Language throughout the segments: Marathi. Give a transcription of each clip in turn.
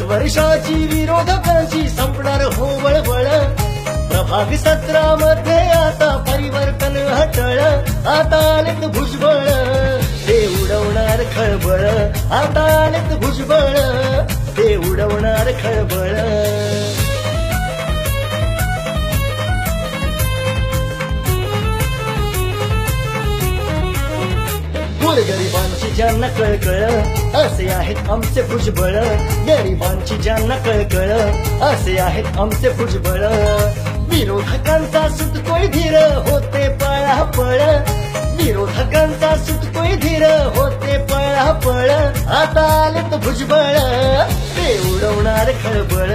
वर्षाची विरोधकांची संपणार हो वळवळ. प्रभावी सत्रामध्ये आता परिवर्तन हटळ. आता आलेत भुजबळ ते उडवणार खळबळ. आता आलेत भुजबळ ते उडवणार खळबळ. गरिबांची ज्यांना कळकळ असे आहेत आमचे भुजबळ. गरिबांची ज्यांना कळकळ असे आहेत आमचे भुजबळ. विरोधकांचा सुटतोय धीर होते पळापळ. विरोधकांचा सुटतोय धीर होते पळापळ. आता आलेत भुजबळ ते उडवणार खळबळ.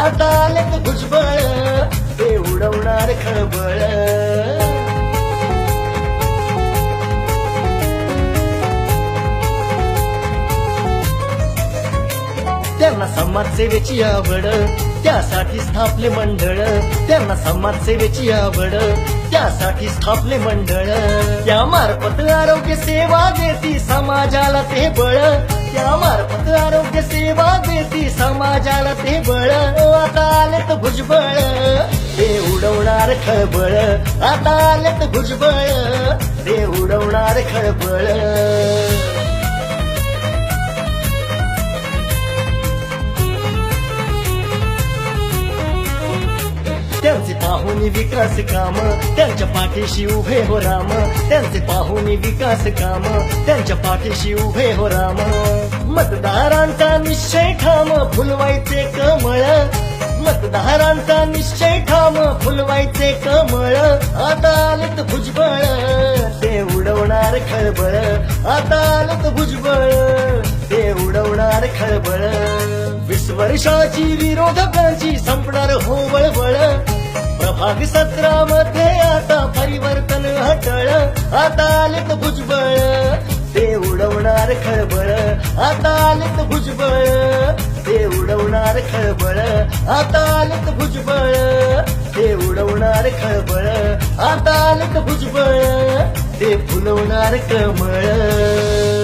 आता आलेत भुजबळ ते उडवणार खळबळ. त्यांना समाजसेवेची आवड त्यासाठी स्थापले मंडळ. त्यांना समाजसेवेची आवड त्यासाठी स्थापले मंडळ. त्या मार्फत आरोग्य सेवा देती समाजाला ते बळ. त्या मार्फत आरोग्य सेवा देती समाजाला ते बळ. आता आलेत भुजबळ ते उडवणार खळबळ. आता आलेत भुजबळ ते उडवणार खळबळ. त्यांचे पाहुणी विकास काम त्यांच्या पाठीशी उभे हो राम. त्यांचे पाहुणी विकास काम त्यांच्या पाठीशी उभे हो राम. मतदारांचा निश्चय ठाम फुलवायचे कमळ. मतदारांचा निश्चय ठाम फुलवायचे कमळ. आता आलेत भुजबळ ते उडवणार खळबळ. आता आलेत भुजबळ ते उडवणार खळबळ. 20 वर्षाची विरोधकांची संपणार हो वळवळ. प्रभावी सत्रामध्ये आता परिवर्तन हटळ. आता आलेत भुजबळ ते उडवणार खळबळ. आता आलेत भुजबळ ते उडवणार खळबळ. आता आलेत भुजबळ ते उडवणार खळबळ. आता आलेत भुजबळ ते फुलवणार कमळ.